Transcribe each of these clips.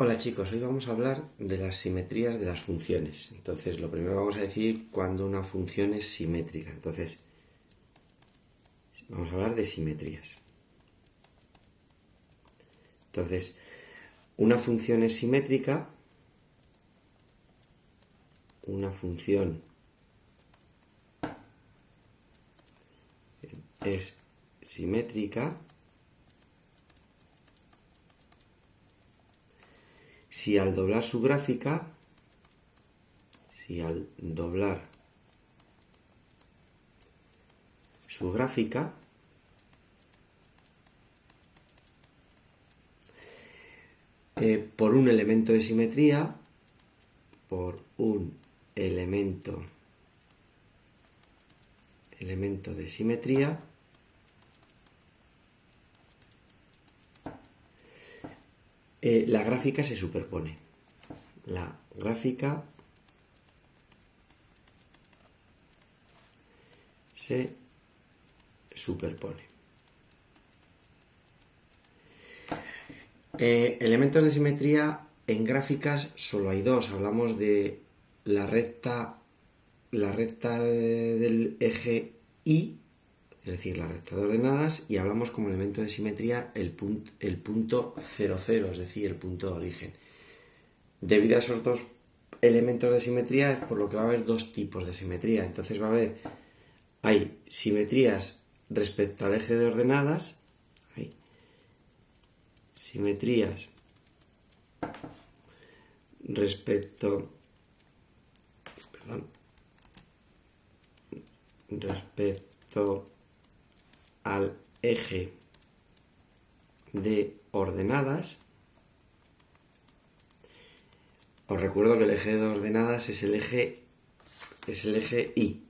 Hola chicos, hoy vamos a hablar de las simetrías de las funciones. Entonces, lo primero vamos a decir cuando una función es simétrica. Entonces, vamos a hablar de simetrías. Entonces, una función es simétrica, una función es simétrica si al doblar su gráfica, por un elemento de simetría, la gráfica se superpone. La gráfica se superpone. Elementos de simetría en gráficas solo hay dos. Hablamos de la recta del eje Y, es decir, la recta de ordenadas, y hablamos como elemento de simetría el punto 0, 0, es decir, el punto de origen. Debido a esos dos elementos de simetría es por lo que va a haber dos tipos de simetría. Entonces hay simetrías respecto al eje de ordenadas, simetrías respecto al eje de ordenadas. Os recuerdo que el eje de ordenadas es el eje Y.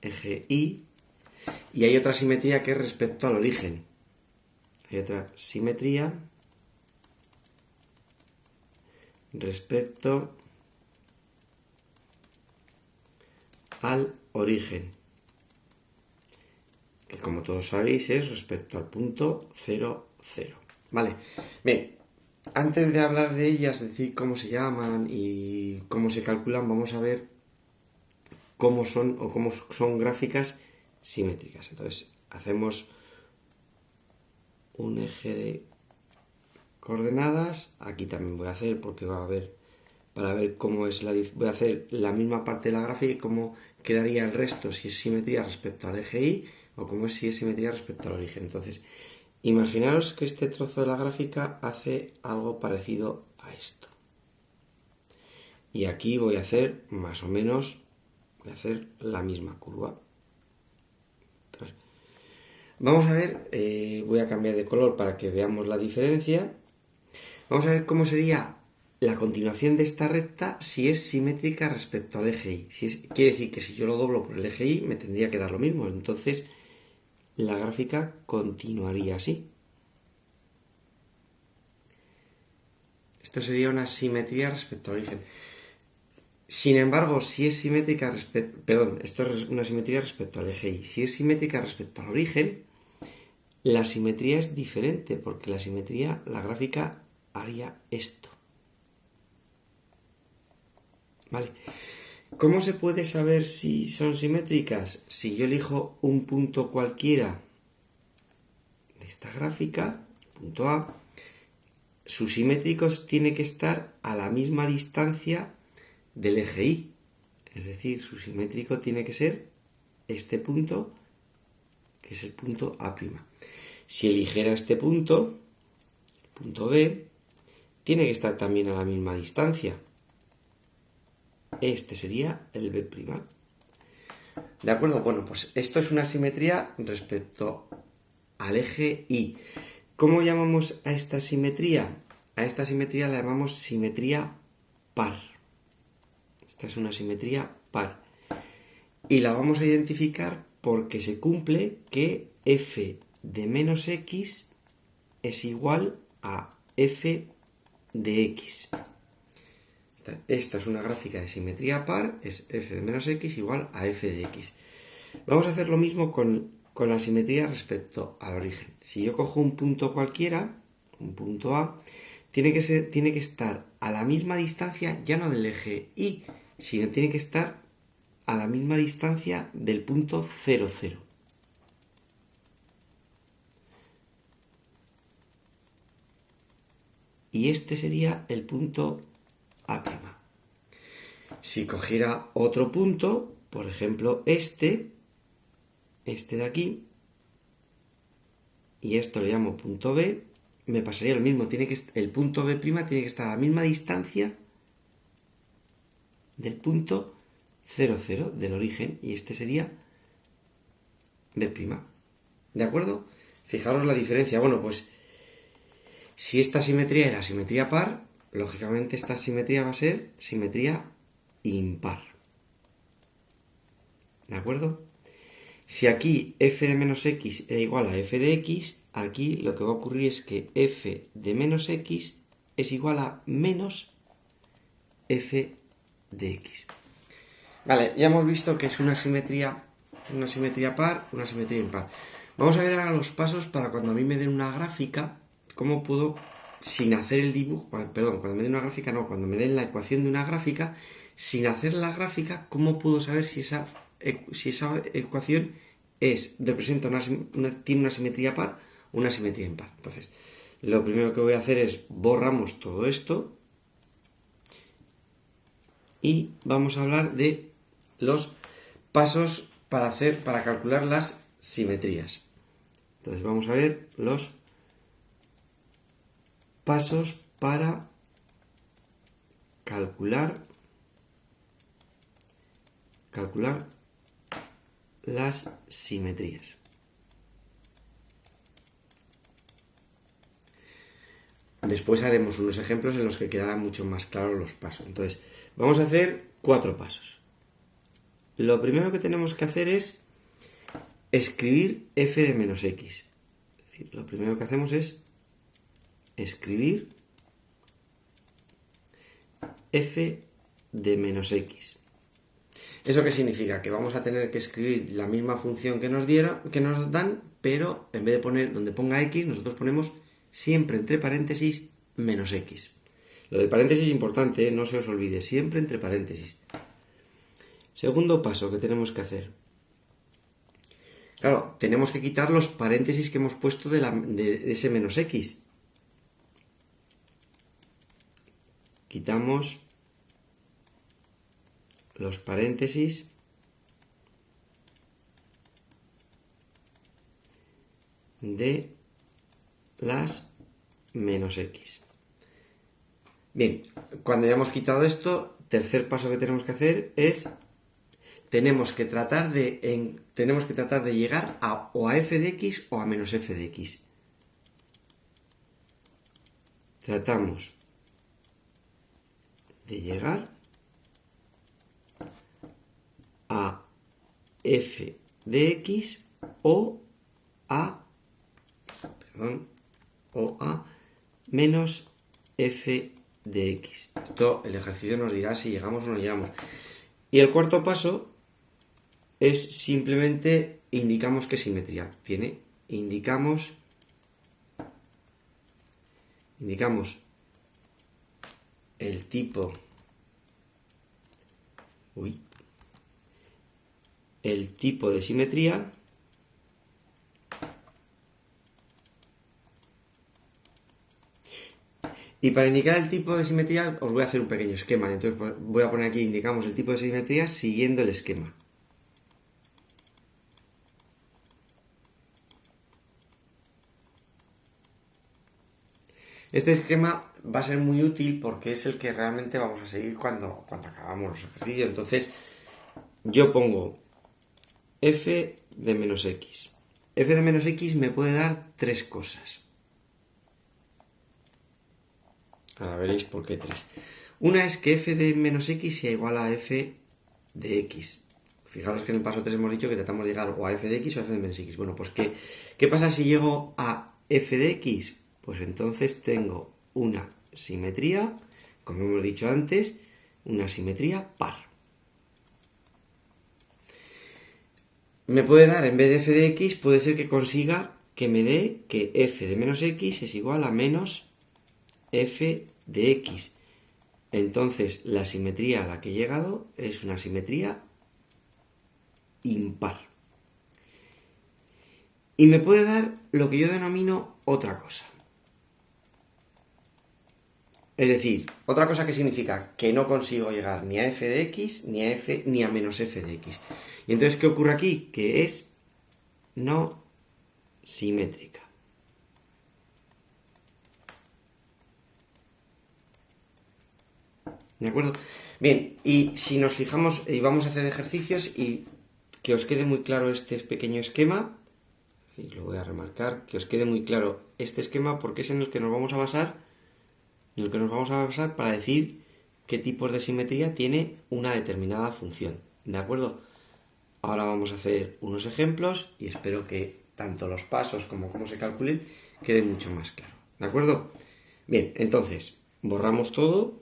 Eje Y. Y hay otra simetría que es respecto al origen. Hay otra simetría respecto al origen, que como todos sabéis es respecto al punto 0, 0. Vale, bien, antes de hablar de ellas, es decir, cómo se llaman y cómo se calculan, vamos a ver cómo son gráficas simétricas. Entonces, hacemos un eje de coordenadas. Aquí también voy a hacer, porque va a haber, para ver cómo es voy a hacer la misma parte de la gráfica y cómo quedaría el resto, si es simetría respecto al eje Y o cómo si es simetría respecto al origen. Entonces, imaginaros que este trozo de la gráfica hace algo parecido a esto. Y aquí voy a hacer más o menos, voy a hacer la misma curva. Entonces, vamos a ver, voy a cambiar de color para que veamos la diferencia. Vamos a ver cómo sería la continuación de esta recta si es simétrica respecto al eje Y. Quiere decir que si yo lo doblo por el eje Y me tendría que dar lo mismo. Entonces la gráfica continuaría así. Esto sería una simetría respecto al origen. Sin embargo, si es simétrica esto es una simetría respecto al eje Y. Si es simétrica respecto al origen, la simetría es diferente, porque la gráfica haría esto. ¿Vale? ¿Cómo se puede saber si son simétricas? Si yo elijo un punto cualquiera de esta gráfica, punto A, su simétrico tiene que estar a la misma distancia del eje Y. Es decir, su simétrico tiene que ser este punto, que es el punto A'. Si eligiera este punto, el punto B, tiene que estar también a la misma distancia. Este sería el B'. ¿De acuerdo? Bueno, pues esto es una simetría respecto al eje Y. ¿Cómo llamamos a esta simetría? A esta simetría la llamamos simetría par. Esta es una simetría par. Y la vamos a identificar porque se cumple que f de menos x es igual a f de x. Esta es una gráfica de simetría par, es f de menos x igual a f de x. Vamos a hacer lo mismo con la simetría respecto al origen. Si yo cojo un punto cualquiera, un punto A, tiene que estar a la misma distancia, ya no del eje Y, sino tiene que estar a la misma distancia del punto 0, 0. Y este sería el punto A'. Si cogiera otro punto, por ejemplo este de aquí, y esto le llamo punto B, me pasaría lo mismo. El punto B' tiene que estar a la misma distancia del punto 0, 0 del origen, y este sería B'. ¿De acuerdo? Fijaros la diferencia. Bueno, pues si esta simetría era simetría par, lógicamente esta simetría va a ser simetría impar. ¿De acuerdo? Si aquí f de menos x era igual a f de x, aquí lo que va a ocurrir es que f de menos x es igual a menos f de x. Vale, ya hemos visto que es una simetría par, una simetría impar. Vamos a ver ahora los pasos para cuando a mí me den una gráfica, cómo puedo, sin hacer el dibujo, perdón, cuando me den una gráfica, no, cuando me den la ecuación de una gráfica, sin hacer la gráfica, cómo puedo saber si esa ecuación representa tiene una simetría par o una simetría impar. Entonces, lo primero que voy a hacer es borramos todo esto y vamos a hablar de los pasos para calcular las simetrías. Entonces vamos a ver los pasos para calcular las simetrías. Después haremos unos ejemplos en los que quedarán mucho más claros los pasos. Entonces, vamos a hacer 4 pasos. Lo primero que tenemos que hacer es escribir f de menos x. Es decir, lo primero que hacemos es escribir f de menos x. ¿Eso qué significa? Que vamos a tener que escribir la misma función que nos dan, pero en vez de poner donde ponga x, nosotros ponemos siempre entre paréntesis menos x. Lo del paréntesis es importante, no se os olvide, siempre entre paréntesis. Segundo paso que tenemos que hacer. Claro, tenemos que quitar los paréntesis que hemos puesto de ese menos x. Quitamos los paréntesis de las menos x. Bien, cuando ya hemos quitado esto, tercer paso que tenemos que hacer es tenemos que tratar de llegar o a f de x o a menos f de x. Tratamos de llegar a f de x o a menos f de x. Esto el ejercicio nos dirá si llegamos o no llegamos. Y el cuarto paso es simplemente indicamos qué simetría tiene. Indicamos el tipo de simetría y para indicar el tipo de simetría os voy a hacer un pequeño esquema. Entonces voy a poner aquí indicamos el tipo de simetría siguiendo el esquema. Este esquema va a ser muy útil porque es el que realmente vamos a seguir cuando acabamos los ejercicios. Entonces, yo pongo f de menos x. F de menos x me puede dar 3 cosas. Ahora veréis por qué 3. Una es que f de menos x sea igual a f de x. Fijaros que en el paso 3 hemos dicho que tratamos de llegar o a f de x o a f de menos x. Bueno, pues ¿qué pasa si llego a f de x? Pues entonces tengo una simetría, como hemos dicho antes, una simetría par. Me puede dar, en vez de f de x, puede ser que consiga que me dé que f de menos x es igual a menos f de x. Entonces, la simetría a la que he llegado es una simetría impar. Y me puede dar lo que yo denomino otra cosa. Es decir, otra cosa que significa que no consigo llegar ni a f de x, ni a f, ni a menos f de x. Y entonces, ¿qué ocurre aquí? Que es no simétrica. ¿De acuerdo? Bien, y si nos fijamos, y vamos a hacer ejercicios y que os quede muy claro este pequeño esquema, y lo voy a remarcar, que os quede muy claro este esquema porque es en el que nos vamos a basar, para decir qué tipos de simetría tiene una determinada función. ¿De acuerdo? Ahora vamos a hacer unos ejemplos y espero que tanto los pasos como cómo se calculen quede mucho más claro. ¿De acuerdo? Bien, entonces, borramos todo,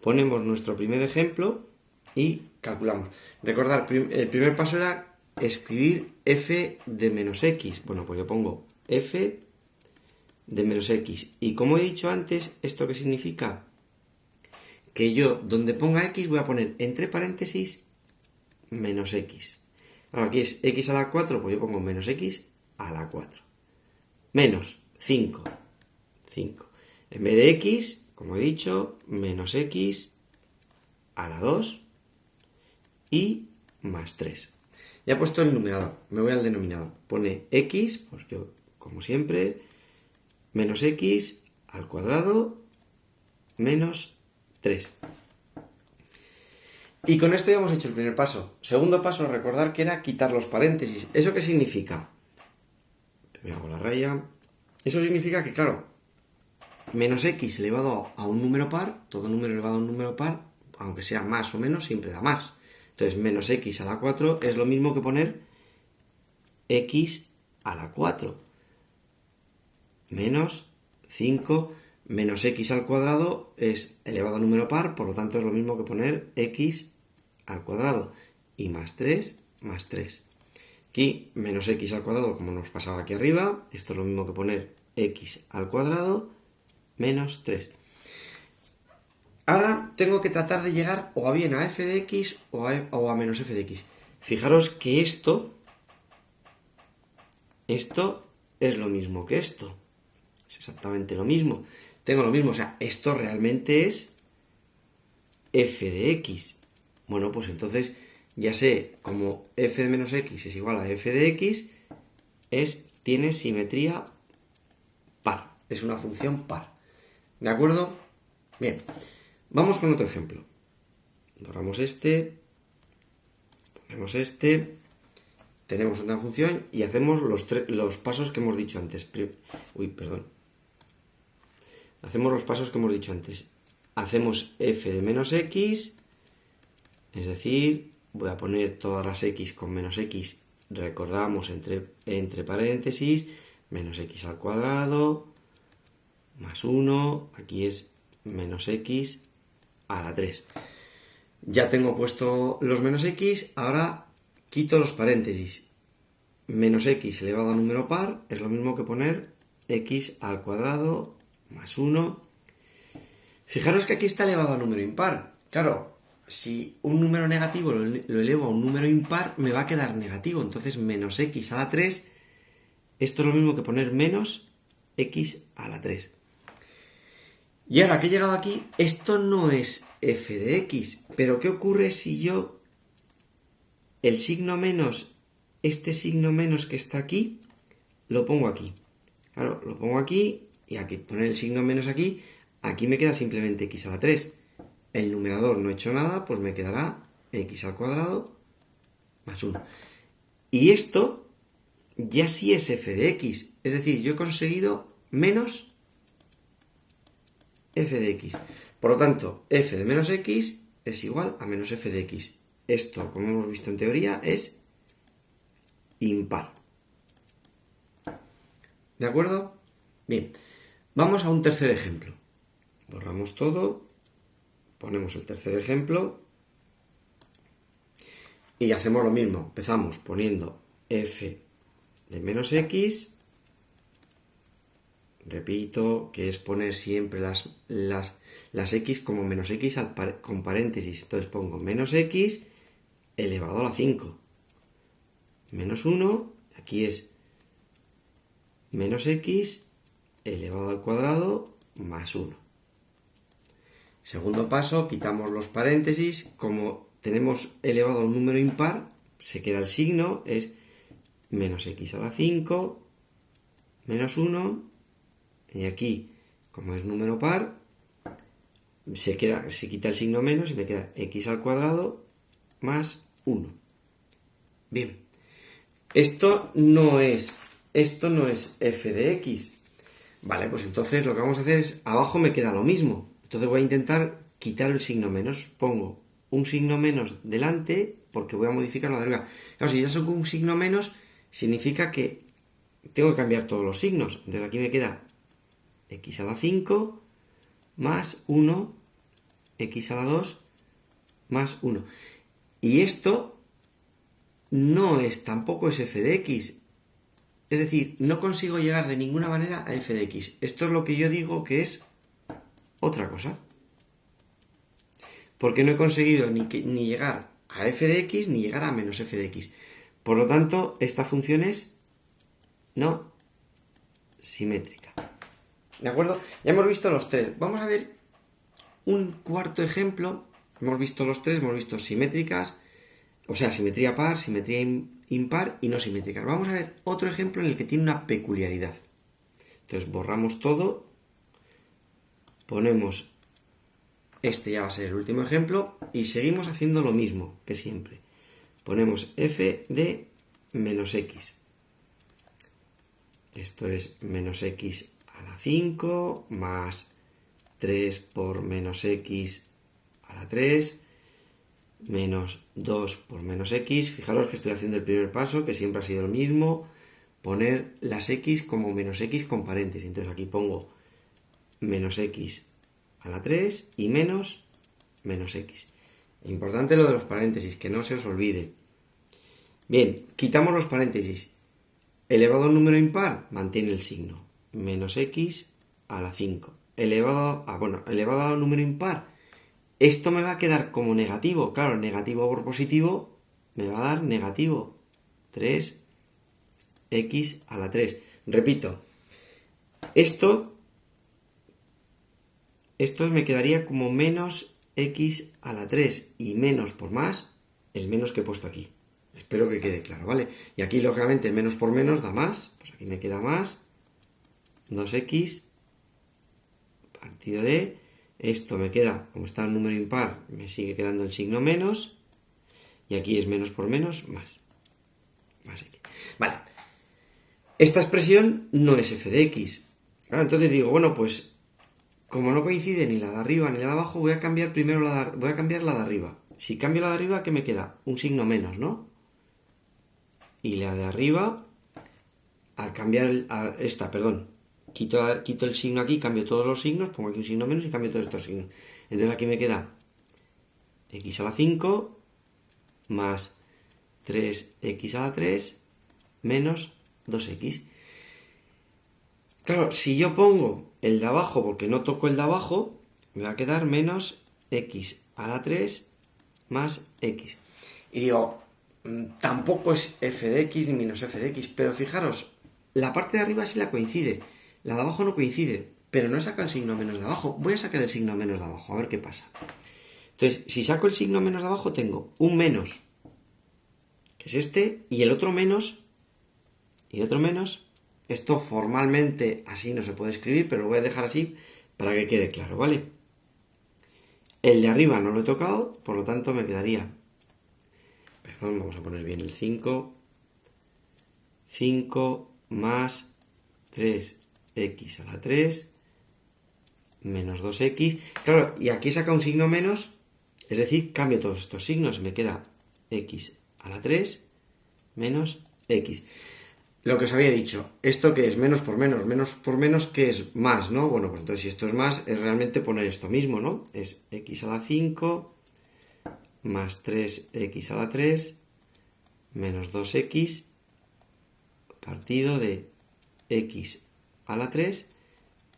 ponemos nuestro primer ejemplo y calculamos. Recordad, el primer paso era escribir f de menos x. Bueno, pues yo pongo f de menos x. Y como he dicho antes, ¿esto qué significa? Que yo, donde ponga x, voy a poner entre paréntesis menos x. Ahora, aquí es x a la 4, pues yo pongo menos x a la 4. Menos 5. 5. En vez de x, como he dicho, menos x a la 2 y más 3. Ya he puesto el numerador, me voy al denominador. Pone x, pues yo, como siempre, menos x al cuadrado menos 3. Y con esto ya hemos hecho el primer paso. Segundo paso, recordar que era quitar los paréntesis. ¿Eso qué significa? Me hago la raya. Eso significa que, claro, menos x elevado a un número par, todo número elevado a un número par, aunque sea más o menos, siempre da más. Entonces, menos x a la 4 es lo mismo que poner x a la 4. Menos 5 menos x al cuadrado es elevado a número par, por lo tanto es lo mismo que poner x al cuadrado. Y más 3, más 3. Aquí, menos x al cuadrado, como nos pasaba aquí arriba, esto es lo mismo que poner x al cuadrado menos 3. Ahora tengo que tratar de llegar o bien a f de x o a menos f de x. Fijaros que esto es lo mismo que esto. Es exactamente lo mismo. Tengo lo mismo, o sea, esto realmente es f de x. Bueno, pues entonces ya sé, como f de menos x es igual a f de x, tiene simetría par. Es una función par. ¿De acuerdo? Bien. Vamos con otro ejemplo. Borramos este. Ponemos este. Tenemos otra función y hacemos los pasos que hemos dicho antes. Hacemos los pasos que hemos dicho antes. Hacemos f de menos x, es decir, voy a poner todas las x con menos x, recordamos entre paréntesis, menos x al cuadrado, más 1, aquí es menos x a la 3. Ya tengo puesto los menos x, ahora quito los paréntesis. Menos x elevado a número par es lo mismo que poner x al cuadrado más 1. Fijaros que aquí está elevado a número impar. Claro, si un número negativo lo elevo a un número impar, me va a quedar negativo. Entonces, menos x a la 3, esto es lo mismo que poner menos x a la 3. Y ahora que he llegado aquí, esto no es f de x. Pero ¿qué ocurre si yo el signo menos, este signo menos que está aquí, lo pongo aquí? Claro, lo pongo aquí y aquí poner el signo menos aquí me queda simplemente x a la 3. El numerador no he hecho nada, pues me quedará x al cuadrado más 1. Y esto ya sí es f de x. Es decir, yo he conseguido menos f de x. Por lo tanto, f de menos x es igual a menos f de x. Esto, como hemos visto en teoría, es impar. ¿De acuerdo? Bien, vamos a un tercer ejemplo. Borramos todo, ponemos el tercer ejemplo y hacemos lo mismo. Empezamos poniendo f de menos x, Repito que es poner siempre las x como menos x con paréntesis. Entonces pongo menos x elevado a la 5. Menos 1, aquí es menos x elevado al cuadrado más 1. Segundo paso, quitamos los paréntesis. Como tenemos elevado a un número impar, se queda el signo, es menos x a la 5, menos 1, y aquí, como es número par, se quita el signo menos y me queda x al cuadrado más 1. Bien, esto no es f de x. Vale, pues entonces lo que vamos a hacer es, abajo me queda lo mismo. Entonces voy a intentar quitar el signo menos. Pongo un signo menos delante porque voy a modificar la de arriba. Claro, si ya saco un signo menos, significa que tengo que cambiar todos los signos. Entonces aquí me queda x a la 5 más 1, x a la 2 más 1. Y esto tampoco es f de x. Es decir, no consigo llegar de ninguna manera a f de x. Esto es lo que yo digo que es otra cosa. Porque no he conseguido ni llegar a f de x ni llegar a menos f de x. Por lo tanto, esta función es no simétrica. ¿De acuerdo? Ya hemos visto los tres. Vamos a ver un cuarto ejemplo. Hemos visto los tres, hemos visto simétricas, o sea, simetría par, simetría impar y no simétricas. Vamos a ver otro ejemplo en el que tiene una peculiaridad. Entonces borramos todo, ponemos, este ya va a ser el último ejemplo, y seguimos haciendo lo mismo que siempre. Ponemos f de menos x. Esto es menos x a la 5 más 3 por menos x a la 3 menos 2 por menos x. Fijaros que estoy haciendo el primer paso, que siempre ha sido el mismo, poner las x como menos x con paréntesis. Entonces aquí pongo menos x a la 3 y menos x. Importante lo de los paréntesis, que no se os olvide. Bien, quitamos los paréntesis. Elevado a un número impar, mantiene el signo. Menos x a la 5. Elevado a un número impar, esto me va a quedar como negativo. Claro, negativo por positivo me va a dar negativo 3x a la 3. Repito, esto me quedaría como menos x a la 3 y menos por más, el menos que he puesto aquí. Espero que quede claro, ¿vale? Y aquí, lógicamente, menos por menos da más. Pues aquí me queda más 2x partido de... Esto me queda, como está el número impar, me sigue quedando el signo menos. Y aquí es menos por menos, más x. Vale. Esta expresión no es f de x. Claro, entonces digo, bueno, pues como no coincide ni la de arriba ni la de abajo, voy a cambiar primero voy a cambiar la de arriba. Si cambio la de arriba, ¿qué me queda? Un signo menos, ¿no? Y la de arriba, al cambiar quito el signo aquí, cambio todos los signos, pongo aquí un signo menos y cambio todos estos signos. Entonces aquí me queda x a la 5 más 3x a la 3 menos 2x. Claro, si yo pongo el de abajo porque no toco el de abajo, me va a quedar menos x a la 3 más x. Y digo, tampoco es f de x ni menos f de x, pero fijaros, la parte de arriba sí la coincide, la de abajo no coincide, pero no he sacado el signo menos de abajo. Voy a sacar el signo menos de abajo, a ver qué pasa. Entonces, si saco el signo menos de abajo, tengo un menos, que es este, y el otro menos, esto formalmente así no se puede escribir, pero lo voy a dejar así para que quede claro, ¿vale? El de arriba no lo he tocado, por lo tanto me quedaría, perdón, vamos a poner bien el 5 más 3x a la 3 menos 2x. Claro, y aquí saca un signo menos, es decir, cambio todos estos signos, me queda x a la 3 menos x. Lo que os había dicho, ¿esto qué es? Menos por menos, ¿qué es? Más, ¿no? Bueno, pues entonces si esto es más, es realmente poner esto mismo, ¿no? Es x a la 5 más 3x a la 3 menos 2x partido de x a la 3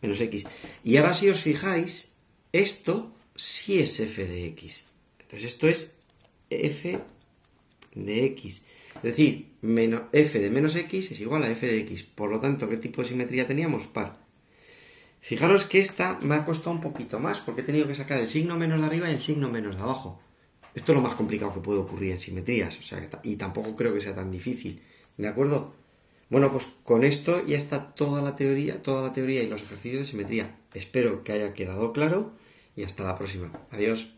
menos x. Y ahora si os fijáis, esto sí es f de x. Entonces esto es f de x. Es decir, f de menos x es igual a f de x. Por lo tanto, ¿qué tipo de simetría teníamos? Par. Fijaros que esta me ha costado un poquito más porque he tenido que sacar el signo menos de arriba y el signo menos de abajo. Esto es lo más complicado que puede ocurrir en simetrías, o sea, y tampoco creo que sea tan difícil, ¿de acuerdo? Bueno, pues con esto ya está toda la teoría y los ejercicios de simetría. Espero que haya quedado claro y hasta la próxima. Adiós.